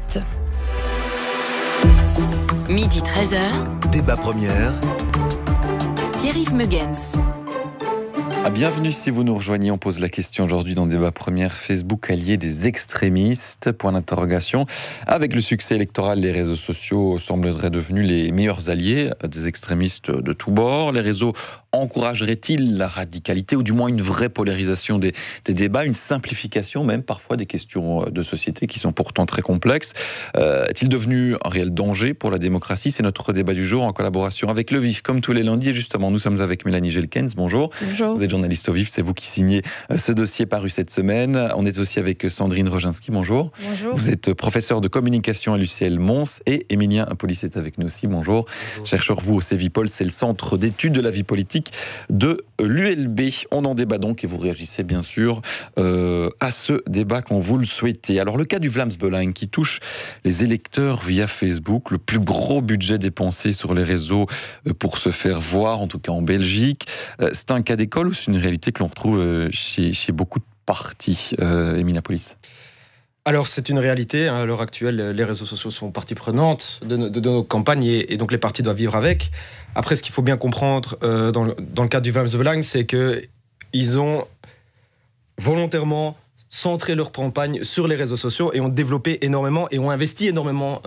suite. Midi 13h. Débat première. Pierre-Yves Megens. Bienvenue si vous nous rejoignez. On pose la question aujourd'hui dans Débat première. Facebook allié des extrémistes, point d'interrogation. Avec le succès électoral, les réseaux sociaux sembleraient devenus les meilleurs alliés des extrémistes de tous bords. Les réseaux encourageraient-ils la radicalité ou du moins une vraie polarisation des débats, une simplification même parfois des questions de société qui sont pourtant très complexes? Est-il devenu un réel danger pour la démocratie? C'est notre débat du jour en collaboration avec Le Vif, comme tous les lundis. Et justement, nous sommes avec Mélanie Gelkens. Bonjour. Bonjour. Vous êtes journaliste au Vif, c'est vous qui signez ce dossier paru cette semaine. On est aussi avec Sandrine Roginski. Bonjour. Bonjour. Vous êtes professeur de communication à l'UCL Mons et Émilien Polis est avec nous aussi. Bonjour. Chercheur, vous, au Cevipol, c'est le centre d'études de la vie politique de l'ULB. On en débat donc et vous réagissez bien sûr à ce débat quand vous le souhaitez. Alors le cas du Vlaams-Belang qui touche les électeurs via Facebook, le plus gros budget dépensé sur les réseaux pour se faire voir, en tout cas en Belgique. C'est un cas d'école ou c'est une réalité que l'on retrouve chez beaucoup de partis? Émilien Polis. Alors c'est une réalité, à l'heure actuelle les réseaux sociaux sont partie prenante de nos campagnes et donc les partis doivent vivre avec. Après ce qu'il faut bien comprendre dans le cadre du Vlaams-Belang, c'est qu'ils ont volontairement centré leur campagne sur les réseaux sociaux et ont développé énormément et ont investi énormément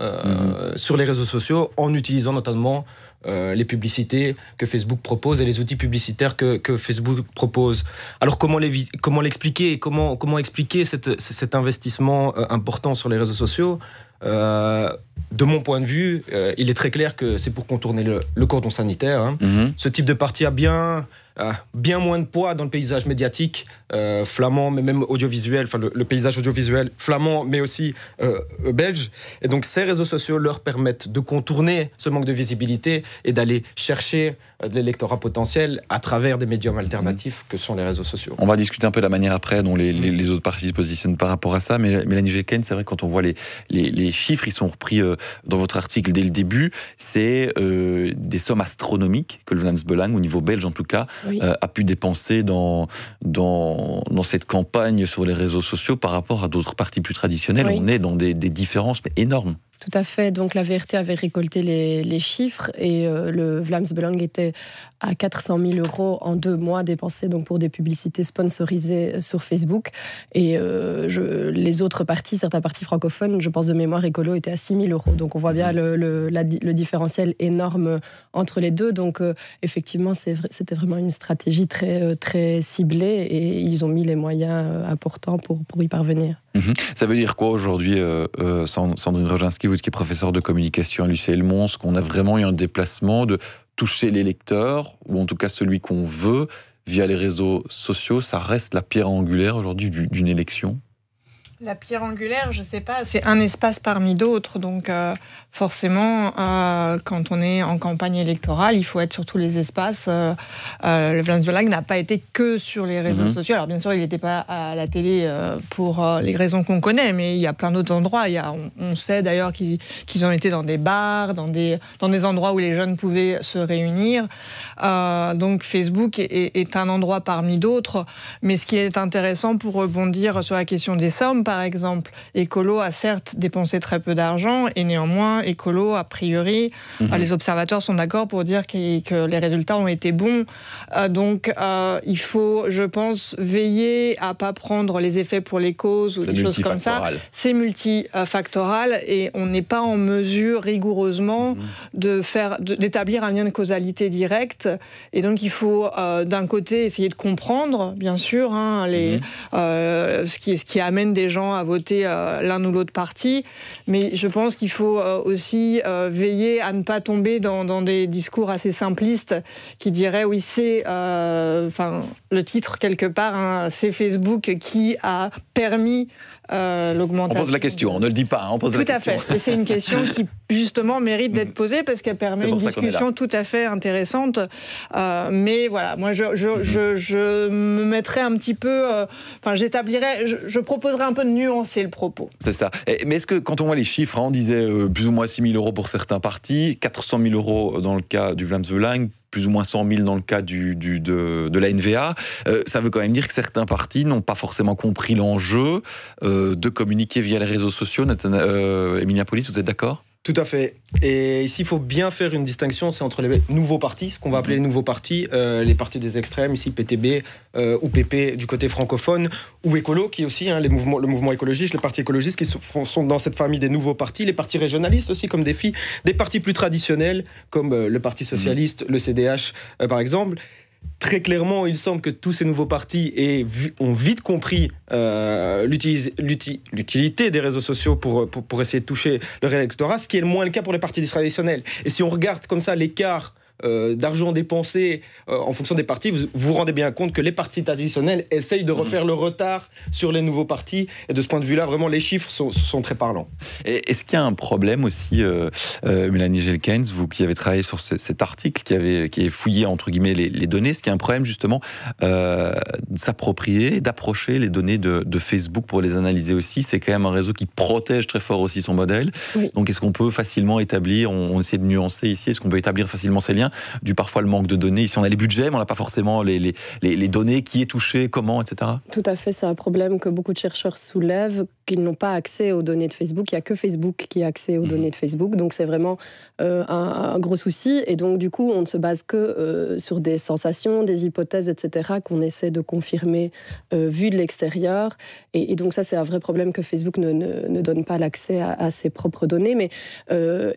sur les réseaux sociaux en utilisant notamment les publicités que Facebook propose et les outils publicitaires que Facebook propose. Alors comment l'expliquer, comment expliquer cet investissement important sur les réseaux sociaux? De mon point de vue, il est très clair que c'est pour contourner le cordon sanitaire. Ce type de parti a bien moins de poids dans le paysage médiatique flamand, mais même audiovisuel, enfin le paysage audiovisuel flamand, mais aussi belge. Et donc ces réseaux sociaux leur permettent de contourner ce manque de visibilité et d'aller chercher de l'électorat potentiel à travers des médiums alternatifs que sont les réseaux sociaux. On va discuter un peu de la manière après dont les autres partis se positionnent par rapport à ça, mais Mélanie Gelkens, c'est vrai que quand on voit les chiffres, ils sont repris dans votre article dès le début, c'est des sommes astronomiques que le Vlaams-Belang, au niveau belge en tout cas, a pu dépenser dans cette campagne sur les réseaux sociaux par rapport à d'autres partis plus traditionnels. Oui. On est dans des différences énormes. Tout à fait. Donc la VRT avait récolté les chiffres et le Vlaams-Belang était à 400 000 € en 2 mois dépensés donc pour des publicités sponsorisées sur Facebook. Et les autres partis, certains partis francophones, je pense de mémoire écolo, étaient à 6 000 €. Donc on voit bien le différentiel énorme entre les deux. Donc effectivement, c'était vraiment une stratégie très, très ciblée et ils ont mis les moyens importants pour y parvenir. Ça veut dire quoi aujourd'hui, Sandrine Roginski, vous qui est professeure de communication à l'UCL Mons, qu'on a vraiment eu un déplacement de toucher l'électeur, ou en tout cas celui qu'on veut, via les réseaux sociaux? Ça reste la pierre angulaire aujourd'hui d'une élection? La pierre angulaire, je ne sais pas, c'est un espace parmi d'autres. Donc forcément, quand on est en campagne électorale, il faut être sur tous les espaces. Le Vlaams-Belang n'a pas été que sur les réseaux sociaux. Alors bien sûr, il n'était pas à la télé pour les raisons qu'on connaît, mais il y a plein d'autres endroits. On sait d'ailleurs qu'ils ont été dans des bars, dans des endroits où les jeunes pouvaient se réunir. Donc Facebook est un endroit parmi d'autres. Mais ce qui est intéressant pour rebondir sur la question des sommes, par exemple, Écolo a certes dépensé très peu d'argent et néanmoins, Écolo, a priori, les observateurs sont d'accord pour dire que les résultats ont été bons. Donc, il faut, je pense, veiller à ne pas prendre les effets pour les causes ou des choses comme ça. C'est multifactoral et on n'est pas en mesure rigoureusement d'établir un lien de causalité directe. Et donc, il faut d'un côté essayer de comprendre, bien sûr, ce qui amène des gens à voter l'un ou l'autre parti, mais je pense qu'il faut aussi veiller à ne pas tomber dans des discours assez simplistes qui diraient oui, c'est le titre quelque part, c'est Facebook qui a permis l'augmentation. On pose la question, on ne le dit pas, on pose la question. Tout à fait, et c'est une question qui justement mérite d'être posée parce qu'elle permet une discussion tout à fait intéressante. Mais voilà, moi je me mettrais un petit peu, je proposerais un peu de nuancer le propos. C'est ça. Mais est-ce que quand on voit les chiffres, on disait plus ou moins 6 000 € pour certains partis, 400 000 € dans le cas du Vlaams-Belang, plus ou moins 100 000 dans le cas de la NVA. Ça veut quand même dire que certains partis n'ont pas forcément compris l'enjeu de communiquer via les réseaux sociaux. Emilia Polis, vous êtes d'accord ? Tout à fait. Et ici, il faut bien faire une distinction, c'est entre les nouveaux partis, ce qu'on va appeler les nouveaux partis, les partis des extrêmes, ici PTB ou PP du côté francophone, ou écolo, qui est aussi le mouvement écologiste, les partis écologistes qui sont dans cette famille des nouveaux partis, les partis régionalistes aussi comme défi, des partis plus traditionnels comme le Parti socialiste, le CDH par exemple. Très clairement, il semble que tous ces nouveaux partis ont vite compris l'utilité des réseaux sociaux pour essayer de toucher leur électorat, ce qui est le moins le cas pour les partis traditionnels. Et si on regarde comme ça l'écart d'argent dépensé en fonction des partis, vous vous rendez bien compte que les partis traditionnels essayent de refaire le retard sur les nouveaux partis. Et de ce point de vue-là, vraiment, les chiffres sont très parlants. Et est-ce qu'il y a un problème aussi, Mélanie Jelkens, vous qui avez travaillé sur cet article, qui avez fouillé, entre guillemets, les données, est-ce qu'il y a un problème, justement, de s'approprier, d'approcher les données de Facebook pour les analyser aussi? C'est quand même un réseau qui protège très fort aussi son modèle. Oui. Donc, est-ce qu'on peut facilement établir, on essaie de nuancer ici, est-ce qu'on peut établir facilement ces liens, du parfois le manque de données? Ici, on a les budgets, mais on n'a pas forcément les données, qui est touché, comment, etc. Tout à fait, c'est un problème que beaucoup de chercheurs soulèvent, qu'ils n'ont pas accès aux données de Facebook. Il n'y a que Facebook qui a accès aux données de Facebook, donc c'est vraiment un gros souci. Et donc, du coup, on ne se base que sur des sensations, des hypothèses, etc., qu'on essaie de confirmer vu de l'extérieur. Et donc, ça, c'est un vrai problème que Facebook ne donne pas l'accès à ses propres données. Mais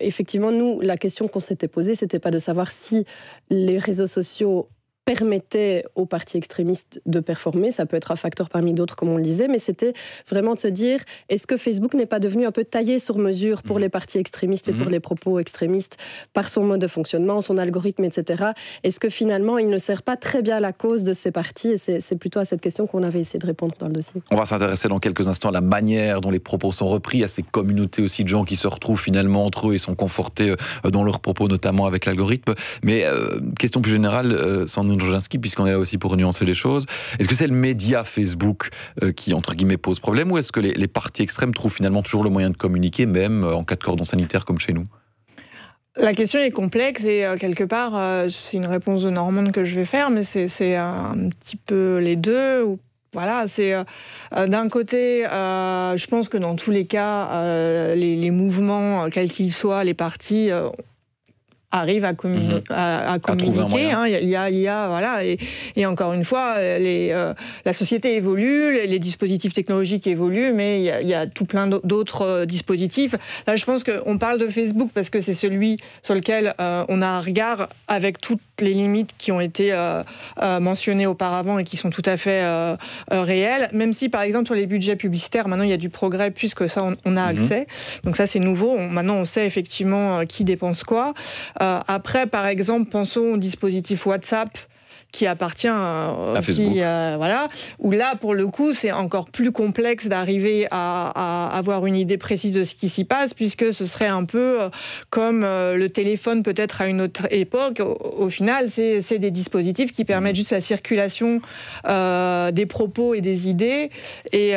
effectivement, nous, la question qu'on s'était posée, c'était pas de savoir si les réseaux sociaux permettait aux partis extrémistes de performer. Ça peut être un facteur parmi d'autres, comme on le disait, mais c'était vraiment de se dire, est-ce que Facebook n'est pas devenu un peu taillé sur mesure pour les partis extrémistes et pour les propos extrémistes par son mode de fonctionnement, son algorithme, etc. Est-ce que finalement, il ne sert pas très bien la cause de ces partis? Et c'est plutôt à cette question qu'on avait essayé de répondre dans le dossier. On va s'intéresser dans quelques instants à la manière dont les propos sont repris, à ces communautés aussi de gens qui se retrouvent finalement entre eux et sont confortés dans leurs propos, notamment avec l'algorithme. Mais question plus générale, Sandrine Roginski, puisqu'on est là aussi pour nuancer les choses. Est-ce que c'est le média Facebook qui, entre guillemets, pose problème, ou est-ce que les partis extrêmes trouvent finalement toujours le moyen de communiquer, même en cas de cordon sanitaire comme chez nous? La question est complexe et quelque part, c'est une réponse de Normande que je vais faire, mais c'est un petit peu les deux. Voilà, c'est d'un côté, je pense que dans tous les cas, les mouvements, quels qu'ils soient, les partis arrivent à communiquer. Il y a voilà, et encore une fois, la société évolue, les dispositifs technologiques évoluent, mais il y a tout plein d'autres dispositifs. Là, je pense qu'on parle de Facebook parce que c'est celui sur lequel on a un regard avec toutes les limites qui ont été mentionnées auparavant et qui sont tout à fait réelles, même si, par exemple, sur les budgets publicitaires, maintenant, il y a du progrès puisque ça, on a accès. Donc ça, c'est nouveau. Maintenant, on sait effectivement qui dépense quoi. Après, par exemple, pensons au dispositif WhatsApp qui appartient aussi, voilà, où là, pour le coup, c'est encore plus complexe d'arriver à avoir une idée précise de ce qui s'y passe, puisque ce serait un peu comme le téléphone peut-être à une autre époque. Au final, c'est des dispositifs qui permettent juste la circulation des propos et des idées. Et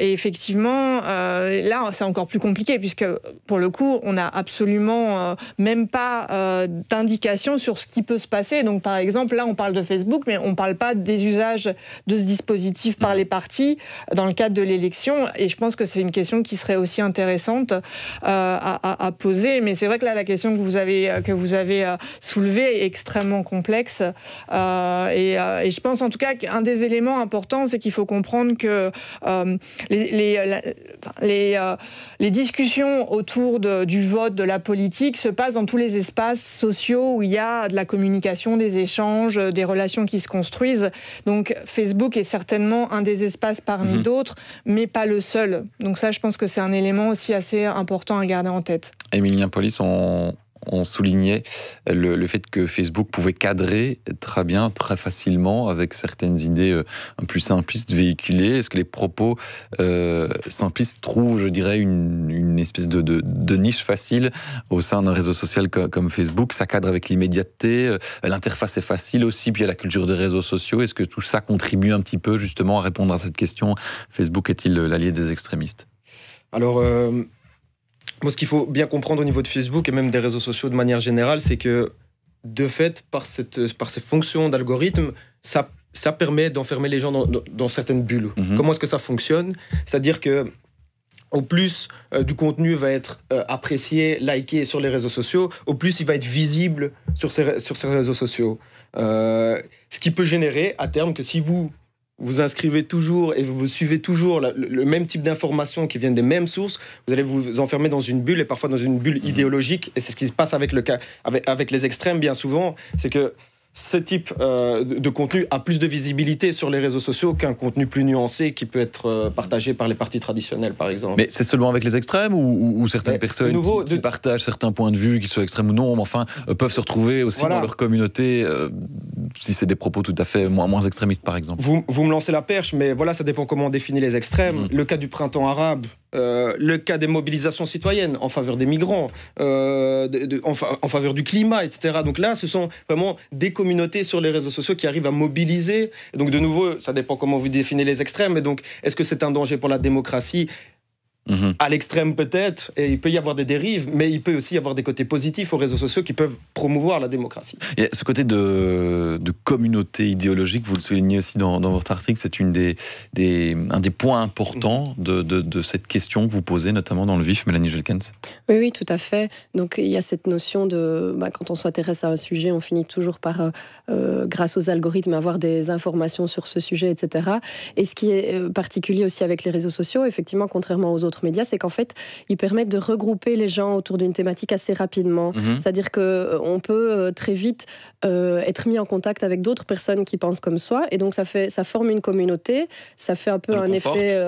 effectivement, là, c'est encore plus compliqué, puisque pour le coup, on n'a absolument même pas d'indication sur ce qui peut se passer. Donc, par exemple, là, on parle de Facebook, mais on ne parle pas des usages de ce dispositif par les partis dans le cadre de l'élection. Et je pense que c'est une question qui serait aussi intéressante à poser. Mais c'est vrai que là, la question que vous avez soulevée est extrêmement complexe. Et je pense en tout cas qu'un des éléments importants, c'est qu'il faut comprendre que les discussions autour du vote, de la politique, se passent dans tous les espaces sociaux où il y a de la communication, des échanges, des relations qui se construisent. Donc Facebook est certainement un des espaces parmi d'autres, mais pas le seul. Donc ça, je pense que c'est un élément aussi assez important à garder en tête. Emilien Polis, on soulignait le fait que Facebook pouvait cadrer très bien, très facilement, avec certaines idées plus simplistes véhiculées. Est-ce que les propos simplistes trouvent, je dirais, une espèce de niche facile au sein d'un réseau social comme Facebook? Ça cadre avec l'immédiateté, l'interface est facile aussi, puis il y a la culture des réseaux sociaux. Est-ce que tout ça contribue un petit peu justement à répondre à cette question? Facebook est-il l'allié des extrémistes? Alors, moi, ce qu'il faut bien comprendre au niveau de Facebook et même des réseaux sociaux de manière générale, c'est que de fait, par ces fonctions d'algorithme, ça permet d'enfermer les gens dans certaines bulles. Comment est-ce que ça fonctionne ? C'est-à-dire que au plus du contenu va être apprécié, liké sur les réseaux sociaux, au plus il va être visible sur ces réseaux sociaux. Ce qui peut générer à terme que si vous inscrivez toujours et vous suivez toujours le même type d'informations qui viennent des mêmes sources, vous allez vous enfermer dans une bulle et parfois dans une bulle idéologique. Et c'est ce qui se passe avec les extrêmes bien souvent, c'est que ce type de contenu a plus de visibilité sur les réseaux sociaux qu'un contenu plus nuancé qui peut être partagé par les partis traditionnels, par exemple. Mais c'est seulement avec les extrêmes ou certaines personnes qui partagent certains points de vue, qu'ils soient extrêmes ou non, mais enfin, peuvent se retrouver aussi dans leur communauté, si c'est des propos tout à fait moins extrémistes, par exemple. Vous me lancez la perche, mais voilà, ça dépend comment on définit les extrêmes. Le cas du printemps arabe, le cas des mobilisations citoyennes en faveur des migrants, en faveur du climat, etc. Donc là, ce sont vraiment des communautés sur les réseaux sociaux qui arrivent à mobiliser. Et donc de nouveau, ça dépend comment vous définissez les extrêmes. Et donc, est-ce que c'est un danger pour la démocratie ? À l'extrême peut-être, et il peut y avoir des dérives, mais il peut aussi y avoir des côtés positifs aux réseaux sociaux qui peuvent promouvoir la démocratie. Et ce côté de communauté idéologique, vous le soulignez aussi dans votre article, c'est un des points importants de cette question que vous posez, notamment dans le vif, Mélanie Jelkens. Oui, tout à fait. Donc il y a cette notion de, quand on s'intéresse à un sujet, on finit toujours par, grâce aux algorithmes, avoir des informations sur ce sujet, etc. Et ce qui est particulier aussi avec les réseaux sociaux, effectivement, contrairement aux autres médias, c'est qu'en fait, ils permettent de regrouper les gens autour d'une thématique assez rapidement. C'est-à-dire qu'on peut très vite être mis en contact avec d'autres personnes qui pensent comme soi, et donc ça forme une communauté, ça fait un peu un effet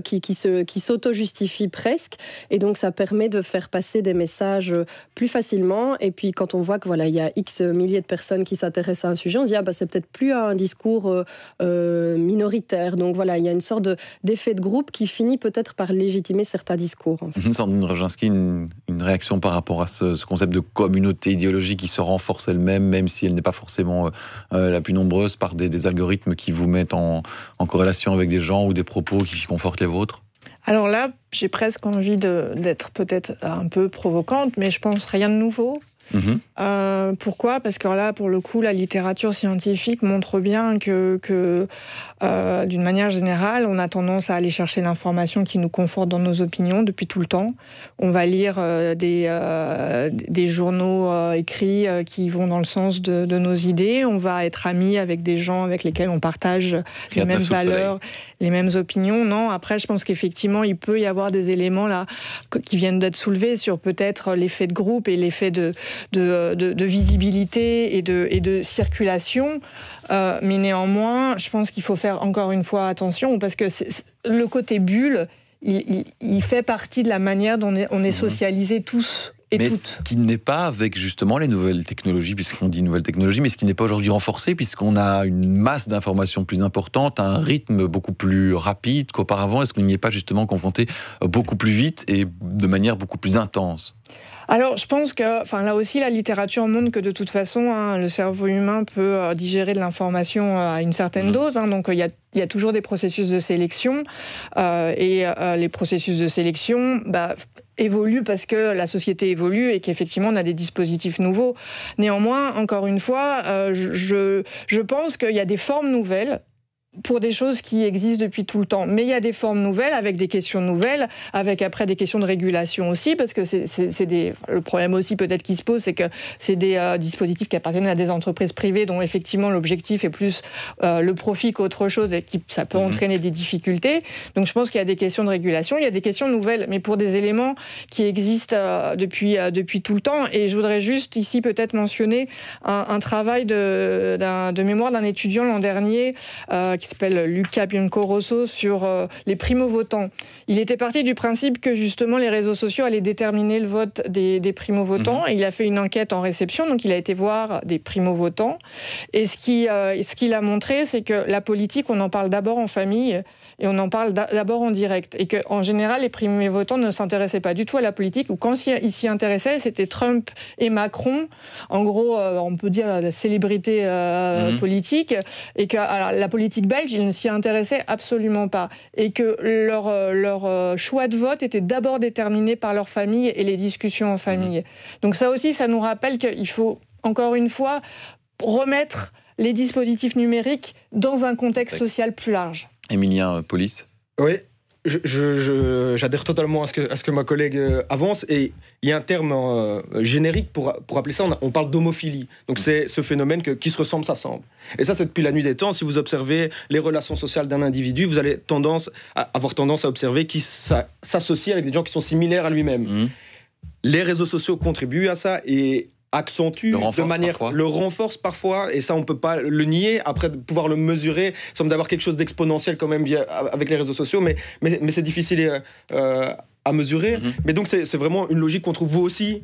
qui s'auto-justifie presque, et donc ça permet de faire passer des messages plus facilement. Et puis quand on voit que voilà, il y a X milliers de personnes qui s'intéressent à un sujet, on se dit c'est peut-être plus un discours minoritaire. Donc voilà, il y a une sorte d'effet de groupe qui finit peut-être par légitimer certains discours. En fait. Sandrine Roginski, une réaction par rapport à ce concept de communauté idéologique qui se renforce elle-même, même si elle n'est pas forcément la plus nombreuse, par des algorithmes qui vous mettent en corrélation avec des gens ou des propos qui confortent les vôtres ? Alors là, j'ai presque envie d'être peut-être un peu provocante, mais je pense rien de nouveau. Pourquoi ? Parce que là, pour le coup, la littérature scientifique montre bien que d'une manière générale, on a tendance à aller chercher l'information qui nous conforte dans nos opinions depuis tout le temps. On va lire des journaux écrits qui vont dans le sens de nos idées. On va être amis avec des gens avec lesquels on partage les mêmes valeurs, les mêmes opinions. Non, après, je pense qu'effectivement, il peut y avoir des éléments là qui viennent d'être soulevés sur peut-être l'effet de groupe et l'effet de visibilité et de circulation. Mais néanmoins, je pense qu'il faut faire encore une fois attention, parce que le côté bulle, il fait partie de la manière dont on est socialisés tous et mais toutes. Ce qui n'est pas avec justement les nouvelles technologies, puisqu'on dit nouvelles technologies, mais ce qui n'est pas aujourd'hui renforcé, puisqu'on a une masse d'informations plus importante, un rythme beaucoup plus rapide qu'auparavant. Est-ce qu'on n'y est pas justement confronté beaucoup plus vite et de manière beaucoup plus intense ? Alors, je pense que, là aussi, la littérature montre que de toute façon, le cerveau humain peut digérer de l'information à une certaine dose. Donc, il y a toujours des processus de sélection. Et les processus de sélection évoluent parce que la société évolue et qu'effectivement, on a des dispositifs nouveaux. Néanmoins, encore une fois, je pense qu'il y a des formes nouvelles pour des choses qui existent depuis tout le temps. Mais il y a des formes nouvelles, avec des questions nouvelles, avec après des questions de régulation aussi, parce que le problème aussi peut-être qui se pose, c'est que c'est des dispositifs qui appartiennent à des entreprises privées dont effectivement l'objectif est plus le profit qu'autre chose, et ça peut entraîner des difficultés. Donc je pense qu'il y a des questions de régulation, il y a des questions nouvelles, mais pour des éléments qui existent depuis tout le temps. Et je voudrais juste ici peut-être mentionner un travail de mémoire d'un étudiant l'an dernier qui s'appelle Luca Biancorosso sur les primo-votants. Il était parti du principe que justement les réseaux sociaux allaient déterminer le vote des primo-votants, et il a fait une enquête en réception, donc il a été voir des primo-votants, et ce qu'il a montré, c'est que la politique, on en parle d'abord en famille, et on en parle d'abord en direct, et qu'en général, les primo-votants ne s'intéressaient pas du tout à la politique, ou quand ils s'y intéressaient, c'était Trump et Macron, en gros, on peut dire la célébrité politique, et que la politique belge, ils ne s'y intéressaient absolument pas, et que leur choix de vote était d'abord déterminé par leur famille et les discussions en famille. Donc ça aussi, ça nous rappelle qu'il faut encore une fois, remettre les dispositifs numériques dans un contexte social plus large. Émilien Paulis. Oui, j'adhère totalement à ce que ma collègue avance. Et il y a un terme générique pour appeler ça, on parle d'homophilie. Donc c'est ce phénomène qui se ressemble, s'assemble. Et ça, c'est depuis la nuit des temps. Si vous observez les relations sociales d'un individu, vous allez avoir tendance à observer qu'il s'associe avec des gens qui sont similaires à lui-même. Les réseaux sociaux contribuent à ça et accentue de manière, le renforce parfois, et ça on peut pas le nier. Après, de pouvoir le mesurer, il semble d'avoir quelque chose d'exponentiel quand même avec les réseaux sociaux, mais c'est difficile à mesurer. Mais donc c'est vraiment une logique qu'on trouve vous aussi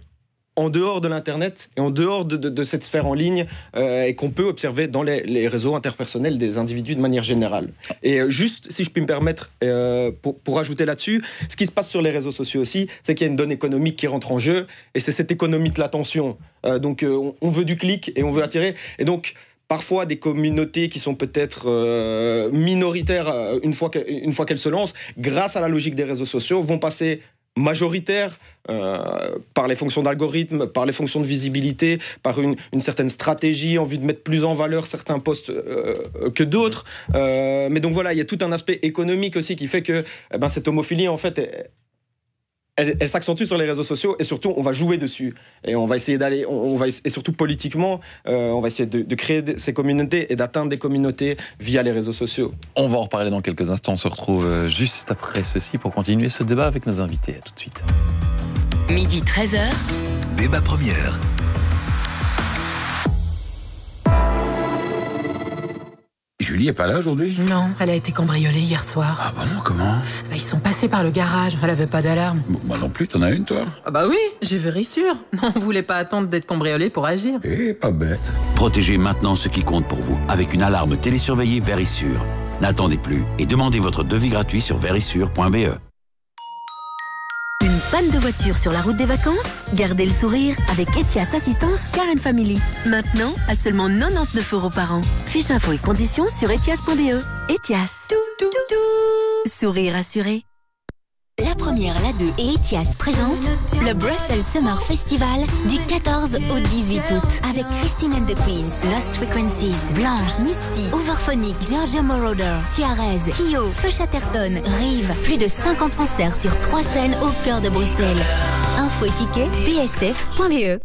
en dehors de l'internet et en dehors de cette sphère en ligne et qu'on peut observer dans les réseaux interpersonnels des individus de manière générale. Et juste, si je puis me permettre, pour ajouter là-dessus, ce qui se passe sur les réseaux sociaux aussi, c'est qu'il y a une donne économique qui rentre en jeu, et c'est cette économie de l'attention. Donc on veut du clic et on veut attirer, et donc parfois des communautés qui sont peut-être minoritaires une fois qu'elles se lancent, grâce à la logique des réseaux sociaux, vont passer majoritaire par les fonctions d'algorithme, par les fonctions de visibilité, par une certaine stratégie en vue de mettre plus en valeur certains posts que d'autres. Mais donc voilà, il y a tout un aspect économique aussi qui fait que cette homophilie, en fait, elle s'accentue sur les réseaux sociaux, et surtout on va jouer dessus, et on va essayer d'aller, et surtout politiquement, on va essayer de créer ces communautés et d'atteindre des communautés via les réseaux sociaux. On va en reparler dans quelques instants. On se retrouve juste après ceci pour continuer ce débat avec nos invités. À tout de suite. Midi 13h. Débat première. Julie est pas là aujourd'hui? Non, elle a été cambriolée hier soir. Ah bon, comment? Ils sont passés par le garage, elle avait pas d'alarme. Moi non plus, t'en as une toi? Ah bah oui, j'ai Vérissure. On voulait pas attendre d'être cambriolée pour agir. Eh, pas bête. Protégez maintenant ce qui compte pour vous avec une alarme télésurveillée Vérissure. N'attendez plus et demandez votre devis gratuit sur verissure.be. Une panne de voiture sur la route des vacances? Gardez le sourire avec Etias Assistance Car & Family. Maintenant, à seulement 99 € par an. Fiche info et conditions sur etias.be. Etias. Sourire assuré. La Première, la 2 et Etias présentent le Brussels Summer Festival du 14 au 18 août avec Christine and the Queens, Lost Frequencies, Blanche, Musty, Overphonic, Giorgio Moroder, Suarez, Kyo, Feu Chatterton, Rive. Plus de 50 concerts sur 3 scènes au cœur de Bruxelles. Info et tickets, bsf.be.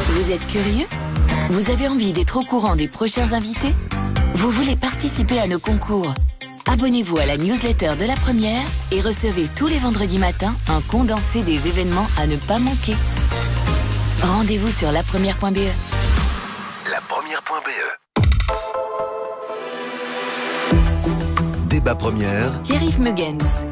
Vous êtes curieux? Vous avez envie d'être au courant des prochains invités? Vous voulez participer à nos concours? Abonnez-vous à la newsletter de La Première et recevez tous les vendredis matins un condensé des événements à ne pas manquer. Rendez-vous sur lapremière.be. Lapremière.be. Débat première. Pierre-Yves Mugens.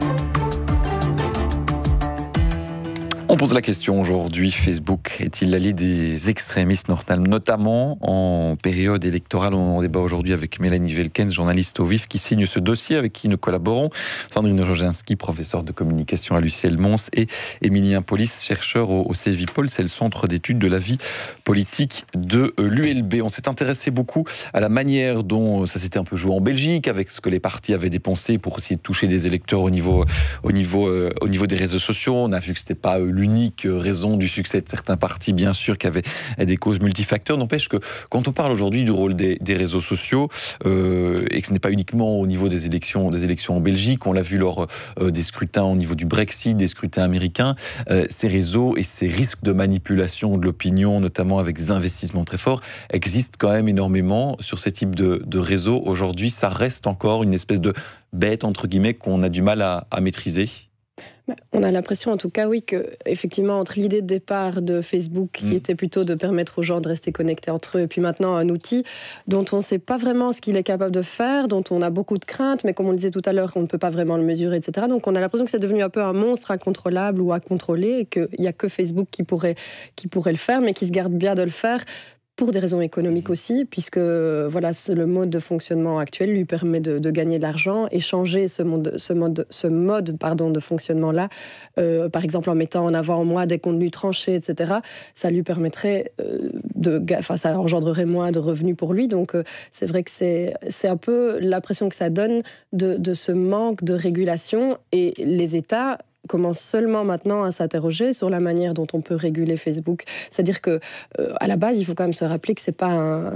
On pose la question aujourd'hui, Facebook est-il l'allié des extrémistes, notamment en période électorale? On en débat aujourd'hui avec Mélanie Jelkens, journaliste au VIF, qui signe ce dossier, avec qui nous collaborons. Sandrine Roginski, professeure de communication à l'UCL Mons, et Émilien Paulis, chercheur au CEVIPOL, c'est le centre d'études de la vie politique de l'ULB. On s'est intéressé beaucoup à la manière dont ça s'était un peu joué en Belgique, avec ce que les partis avaient dépensé pour essayer de toucher des électeurs au niveau des réseaux sociaux. On a vu que c'était pas l'unique raison du succès de certains partis, bien sûr, qui avaient des causes multifacteurs. N'empêche que quand on parle aujourd'hui du rôle des réseaux sociaux, et que ce n'est pas uniquement au niveau des élections en Belgique, on l'a vu lors des scrutins au niveau du Brexit, des scrutins américains, ces réseaux et ces risques de manipulation de l'opinion, notamment avec des investissements très forts, existent quand même énormément sur ces types de réseaux. Aujourd'hui, ça reste encore une espèce de bête, entre guillemets, qu'on a du mal à maîtriser. On a l'impression, en tout cas, oui, que effectivement, entre l'idée de départ de Facebook, qui était plutôt de permettre aux gens de rester connectés entre eux, et puis maintenant un outil dont on ne sait pas vraiment ce qu'il est capable de faire, dont on a beaucoup de craintes, mais comme on le disait tout à l'heure, on ne peut pas vraiment le mesurer, etc. Donc on a l'impression que c'est devenu un peu un monstre incontrôlable ou à contrôler, et qu'il n'y a que Facebook qui pourrait le faire, mais qui se garde bien de le faire, pour des raisons économiques aussi, puisque voilà, le mode de fonctionnement actuel lui permet de gagner de l'argent, et changer ce mode de fonctionnement-là, par exemple en mettant en avant des contenus tranchés, etc., ça lui permettrait ça engendrerait moins de revenus pour lui. Donc c'est vrai que c'est un peu l'impression que ça donne de ce manque de régulation, et les États commence seulement maintenant à s'interroger sur la manière dont on peut réguler Facebook. C'est-à-dire que à la base, il faut quand même se rappeler que c'est pas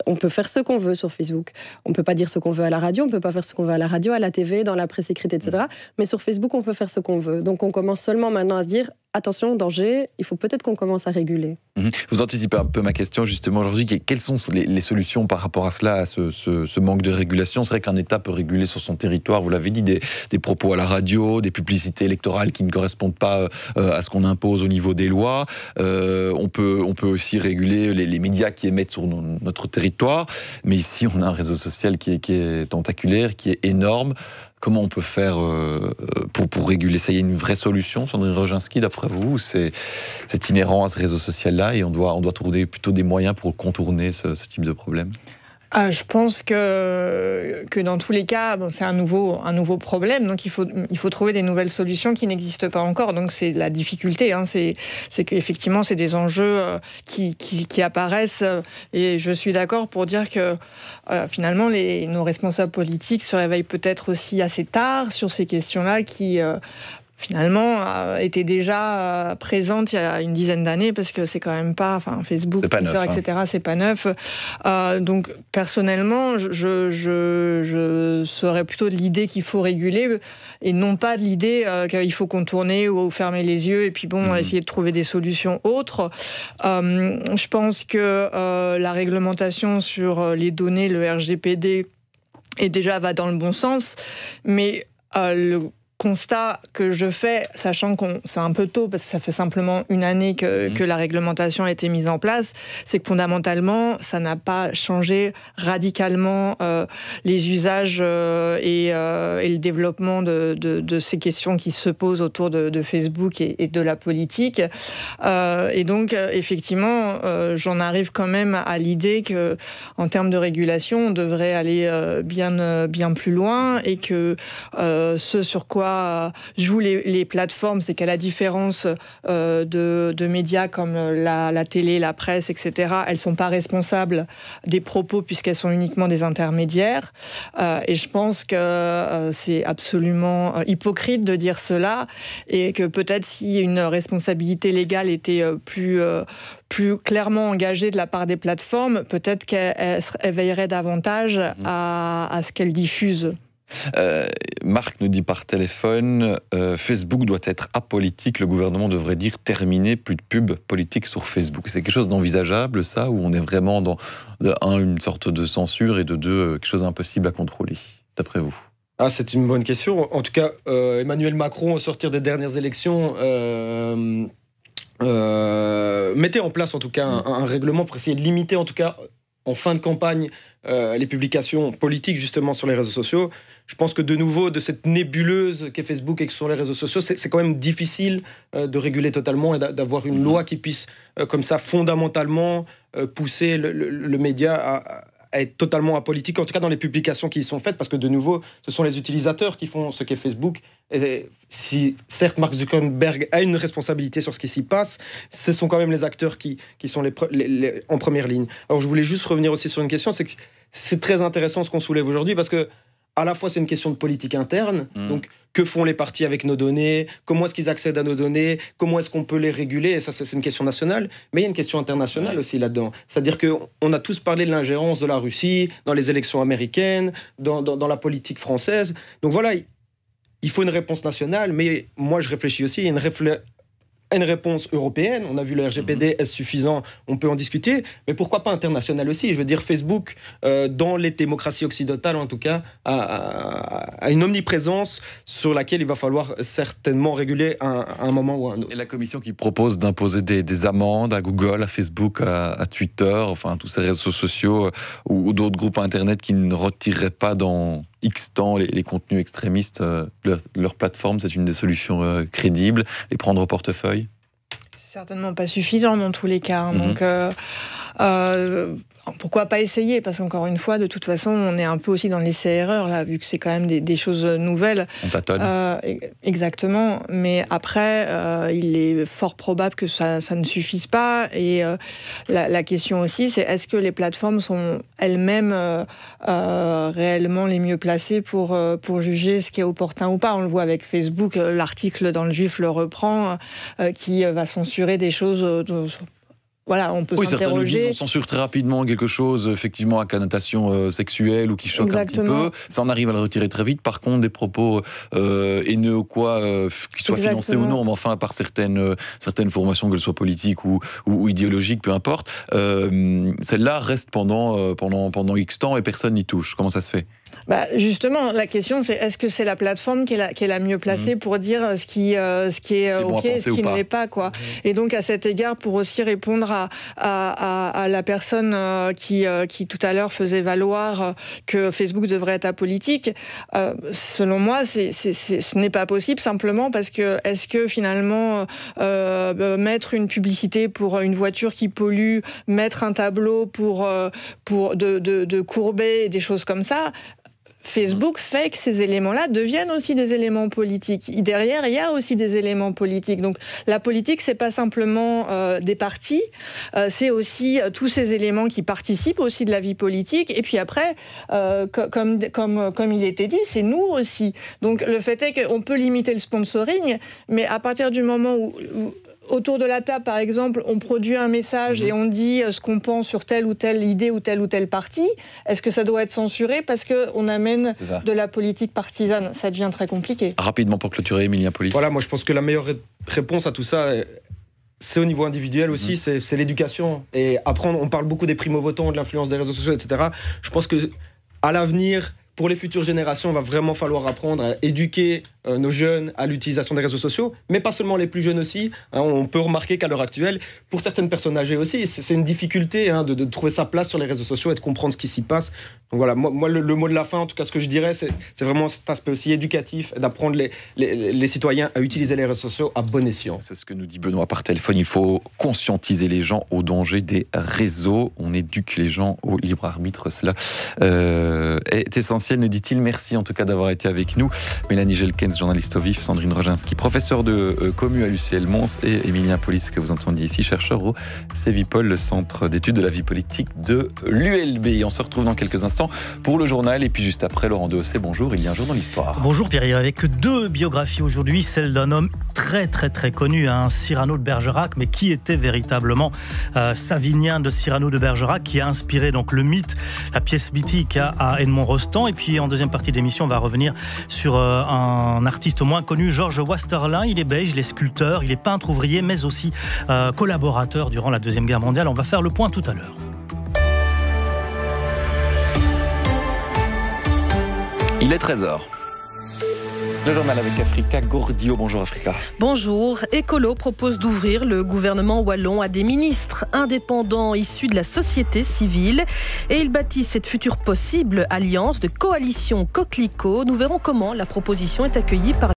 on peut faire ce qu'on veut sur Facebook. On peut pas dire ce qu'on veut à la radio, on peut pas faire ce qu'on veut à la radio, à la TV, dans la presse écrite, etc. Mais sur Facebook, on peut faire ce qu'on veut. Donc on commence seulement maintenant à se dire attention, danger, il faut peut-être qu'on commence à réguler. Vous anticipez un peu ma question justement aujourd'hui. Quelles sont les solutions par rapport à cela, à ce manque de régulation? C'est vrai qu'un État peut réguler sur son territoire, vous l'avez dit, des propos à la radio, des publicités électorales qui ne correspondent pas à ce qu'on impose au niveau des lois. On peut aussi réguler les médias qui émettent sur notre territoire. Mais ici, on a un réseau social qui est tentaculaire, qui est énorme. Comment on peut faire pour réguler ça? Il y a une vraie solution, Sandrine Roginski, d'après vous? C'est inhérent à ce réseau social-là et on doit trouver plutôt des moyens pour contourner ce type de problème? Je pense que dans tous les cas, c'est un nouveau problème. Donc il faut trouver des nouvelles solutions qui n'existent pas encore. Donc c'est la difficulté. C'est qu'effectivement c'est des enjeux qui apparaissent. Et je suis d'accord pour dire que finalement nos responsables politiques se réveillent peut-être aussi assez tard sur ces questions-là qui finalement était déjà présente il y a une dizaine d'années, parce que c'est quand même pas, Facebook, Twitter, neuf, etc., c'est pas neuf. Donc personnellement, je serais plutôt de l'idée qu'il faut réguler et non pas de l'idée qu'il faut contourner ou fermer les yeux et puis essayer de trouver des solutions autres. Je pense que la réglementation sur les données, le RGPD, va dans le bon sens, mais le constat que je fais, sachant que c'est un peu tôt, parce que ça fait simplement une année que la réglementation a été mise en place, c'est que fondamentalement, ça n'a pas changé radicalement les usages et le développement de ces questions qui se posent autour de Facebook et de la politique. Et donc, effectivement, j'en arrive quand même à l'idée que, en termes de régulation, on devrait aller bien plus loin et que ce sur quoi jouent les plateformes, c'est qu'à la différence de médias comme la télé, la presse, etc., elles ne sont pas responsables des propos puisqu'elles sont uniquement des intermédiaires. Et je pense que c'est absolument hypocrite de dire cela et que peut-être si une responsabilité légale était plus clairement engagée de la part des plateformes, peut-être qu'elles veilleraient davantage à ce qu'elles diffusent. Marc nous dit par téléphone, Facebook doit être apolitique, le gouvernement devrait dire terminé, plus de pub politique sur Facebook. C'est quelque chose d'envisageable, ça, où on est vraiment dans, une sorte de censure et de deux, quelque chose d'impossible à contrôler, d'après vous? C'est une bonne question. En tout cas, Emmanuel Macron, au sortir des dernières élections, mettait en place en tout cas un règlement pour essayer de limiter, en tout cas en fin de campagne, les publications politiques justement sur les réseaux sociaux. Je pense que de nouveau, de cette nébuleuse qu'est Facebook et que sont les réseaux sociaux, c'est quand même difficile de réguler totalement et d'avoir une loi qui puisse, comme ça, fondamentalement pousser le média à être totalement apolitique, en tout cas dans les publications qui y sont faites, parce que de nouveau, ce sont les utilisateurs qui font ce qu'est Facebook. Et si certes Mark Zuckerberg a une responsabilité sur ce qui s'y passe, ce sont quand même les acteurs qui sont en première ligne. Alors je voulais juste revenir aussi sur une question, c'est que c'est très intéressant ce qu'on soulève aujourd'hui, parce que à la fois c'est une question de politique interne, donc que font les partis avec nos données, comment est-ce qu'ils accèdent à nos données, comment est-ce qu'on peut les réguler, et ça c'est une question nationale, mais il y a une question internationale aussi là-dedans. C'est-à-dire qu'on a tous parlé de l'ingérence de la Russie dans les élections américaines, dans la politique française. Donc voilà, il faut une réponse nationale, mais moi je réfléchis aussi, il y a une réponse européenne. On a vu le RGPD, est-ce suffisant? On peut en discuter, mais pourquoi pas international aussi? Je veux dire, Facebook, dans les démocraties occidentales en tout cas, a une omniprésence sur laquelle il va falloir certainement réguler à un moment ou à un autre. Et la commission qui propose d'imposer des amendes à Google, à Facebook, à Twitter, enfin tous ces réseaux sociaux ou d'autres groupes internet qui ne retireraient pas dans X temps les contenus extrémistes de leur plateforme, c'est une des solutions crédibles. Les prendre au portefeuille? Certainement pas suffisant dans tous les cas. Donc, Pourquoi pas essayer? Parce qu'encore une fois, de toute façon, on est un peu aussi dans l'essai-erreur, là, vu que c'est quand même des choses nouvelles. On tâtonne. Exactement. Mais après, il est fort probable que ça ne suffise pas. Et la question aussi, c'est est-ce que les plateformes sont elles-mêmes réellement les mieux placées pour juger ce qui est opportun ou pas? On le voit avec Facebook, l'article dans le Juif le reprend, qui va censurer des choses... Voilà, on peut s'interroger. On censure très rapidement quelque chose, effectivement, à connotation sexuelle ou qui choque Exactement. un petit peu. Ça, on arrive à le retirer très vite. Par contre, des propos haineux ou quoi, qui soient financés ou non, mais enfin, par certaines formations, qu'elles soient politiques ou idéologiques, peu importe, celle-là reste pendant X temps et personne n'y touche. Comment ça se fait? Justement, la question, c'est est-ce que c'est la plateforme qui est la mieux placée pour dire ce qui est OK et ce qui ne l'est pas, quoi. Et donc, à cet égard, pour aussi répondre à la personne qui tout à l'heure faisait valoir que Facebook devrait être apolitique, selon moi, ce n'est pas possible, simplement parce que est-ce que finalement mettre une publicité pour une voiture qui pollue, mettre un tableau pour de Courbet et des choses comme ça, Facebook fait que ces éléments-là deviennent aussi des éléments politiques. Derrière, il y a aussi des éléments politiques. Donc, la politique, c'est pas simplement des partis, c'est aussi tous ces éléments qui participent aussi de la vie politique. Et puis après, comme il était dit, c'est nous aussi. Donc, le fait est qu'on peut limiter le sponsoring, mais à partir du moment où autour de la table, par exemple, on produit un message et on dit ce qu'on pense sur telle ou telle idée ou telle partie. Est-ce que ça doit être censuré parce qu'on amène de la politique partisane? Ça devient très compliqué. Rapidement pour clôturer, Emilien Police. Voilà, moi je pense que la meilleure réponse à tout ça, c'est au niveau individuel aussi, c'est l'éducation. Et apprendre, on parle beaucoup des primo-votants, de l'influence des réseaux sociaux, etc. Je pense que à l'avenir, pour les futures générations, il va vraiment falloir apprendre à éduquer nos jeunes à l'utilisation des réseaux sociaux, mais pas seulement les plus jeunes aussi. On peut remarquer qu'à l'heure actuelle, pour certaines personnes âgées aussi, c'est une difficulté de trouver sa place sur les réseaux sociaux et de comprendre ce qui s'y passe. Donc voilà, moi le mot de la fin, en tout cas ce que je dirais, c'est vraiment cet aspect aussi éducatif, d'apprendre les citoyens à utiliser les réseaux sociaux à bon escient. C'est ce que nous dit Benoît par téléphone, il faut conscientiser les gens au danger des réseaux, on éduque les gens au libre arbitre, cela est essentiel, nous dit-il. Merci en tout cas d'avoir été avec nous. Mélanie Gelkens, journaliste au vif, Sandrine Roginski, professeur de commu à l'UCL Mons, et Emilien Police, que vous entendiez ici, chercheur au CEVIPOL, le centre d'études de la vie politique de l'ULB. On se retrouve dans quelques instants pour le journal, et puis juste après, Laurent Dehausset, bonjour, il y a un jour dans l'histoire. Bonjour Pierre, avec deux biographies aujourd'hui, celle d'un homme très connu, Cyrano de Bergerac, mais qui était véritablement Savinien de Cyrano de Bergerac, qui a inspiré donc le mythe, la pièce mythique à Edmond Rostand. Et puis en deuxième partie d'émission, on va revenir sur un artiste moins connu, Georges Wasterlin. Il est belge, il est sculpteur, il est peintre ouvrier, mais aussi collaborateur durant la Deuxième Guerre mondiale. On va faire le point tout à l'heure. Il est 13h. Le journal avec Africa Gordio. Bonjour Africa. Bonjour. Écolo propose d'ouvrir le gouvernement wallon à des ministres indépendants issus de la société civile. Et il bâtit cette future possible alliance de coalition coquelicot. Nous verrons comment la proposition est accueillie par